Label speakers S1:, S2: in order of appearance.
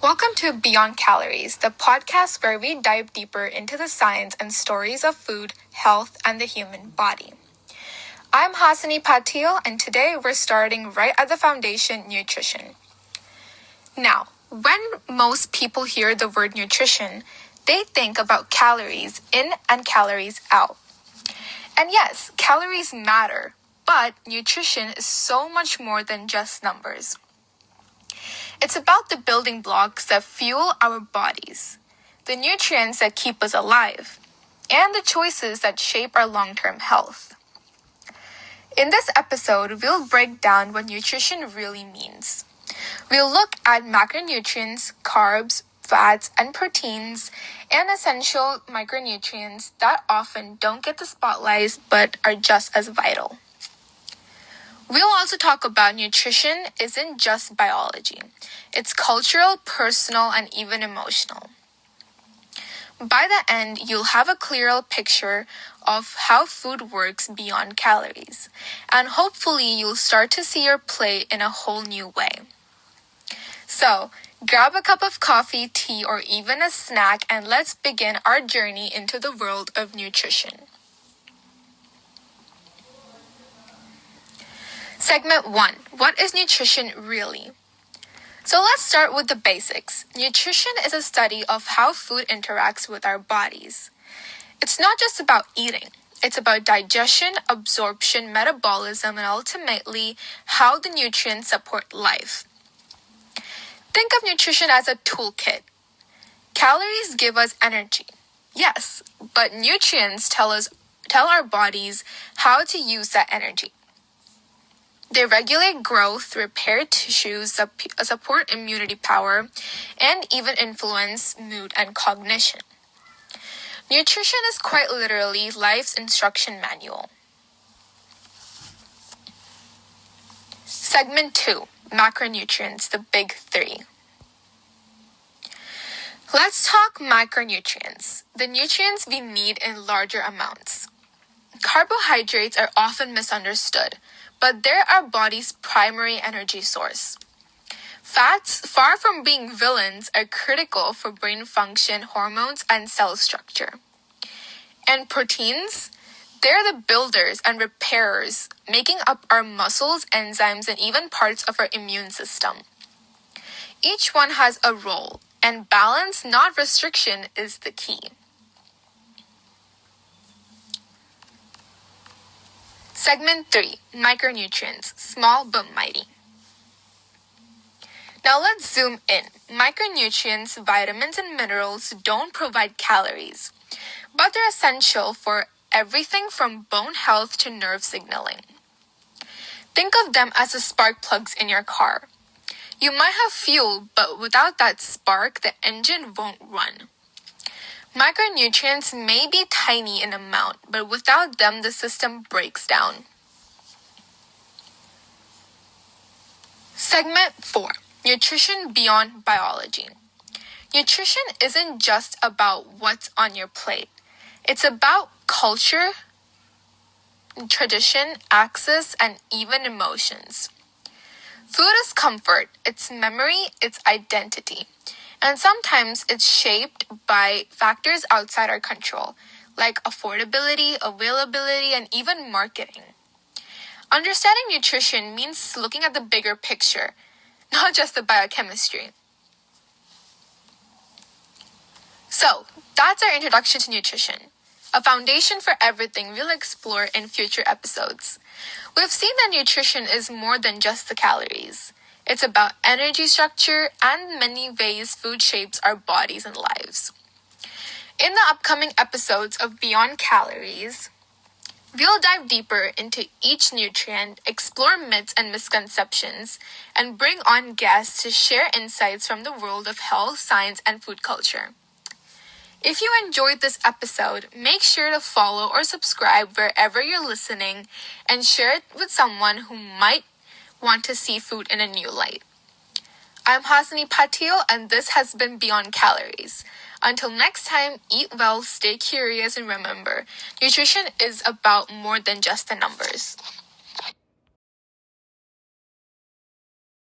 S1: Welcome to Beyond Calories, the podcast where we dive deeper into the science and stories of food, health, and the human body. I'm Hasani Patil, and today we're starting right at the foundation, nutrition. Now, when most people hear the word nutrition, they think about calories in and calories out. And yes, calories matter, but nutrition is so much more than just numbers. It's about the building blocks that fuel our bodies, the nutrients that keep us alive, and the choices that shape our long-term health. In this episode, we'll break down what nutrition really means. We'll look at macronutrients, carbs, fats, and proteins, and essential micronutrients that often don't get the spotlight but are just as vital. We'll also talk about nutrition isn't just biology. It's cultural, personal, and even emotional. By the end, you'll have a clearer picture of how food works beyond calories, and hopefully you'll start to see your plate in a whole new way. So, grab a cup of coffee, tea, or even a snack, and let's begin our journey into the world of nutrition. Segment 1. What is nutrition really? So let's start with the basics. Nutrition is a study of how food interacts with our bodies. It's not just about eating. It's about digestion, absorption, metabolism, and ultimately how the nutrients support life. Think of nutrition as a toolkit. Calories give us energy. Yes, but nutrients tell our bodies how to use that energy. They regulate growth, repair tissues, support immunity power, and even influence mood and cognition. Nutrition is quite literally life's instruction manual. Segment 2. Macronutrients, the big three. Let's talk macronutrients, the nutrients we need in larger amounts. Carbohydrates are often misunderstood, but they're our body's primary energy source. Fats, far from being villains, are critical for brain function, hormones, and cell structure. And proteins, they're the builders and repairers, making up our muscles, enzymes, and even parts of our immune system. Each one has a role, and balance, not restriction, is the key. Segment 3. Micronutrients, small but mighty. Now let's zoom in. Micronutrients, vitamins, and minerals don't provide calories, but they're essential for everything from bone health to nerve signaling. Think of them as the spark plugs in your car. You might have fuel, but without that spark, the engine won't run. Micronutrients may be tiny in amount, but without them, the system breaks down. Segment 4. Nutrition beyond biology. Nutrition isn't just about what's on your plate. It's about culture, tradition, access, and even emotions. Food is comfort, it's memory, it's identity. And sometimes it's shaped by factors outside our control, like affordability, availability, and even marketing. Understanding nutrition means looking at the bigger picture, not just the biochemistry. So, that's our introduction to nutrition, a foundation for everything we'll explore in future episodes. We've seen that nutrition is more than just the calories. It's about energy structure and many ways food shapes our bodies and lives. In the upcoming episodes of Beyond Calories, we'll dive deeper into each nutrient, explore myths and misconceptions, and bring on guests to share insights from the world of health, science, and food culture. If you enjoyed this episode, make sure to follow or subscribe wherever you're listening and share it with someone who might want to see food in a new light. I'm Hasani Patil, and this has been Beyond Calories. Until next time, eat well, stay curious, and remember, nutrition is about more than just the numbers.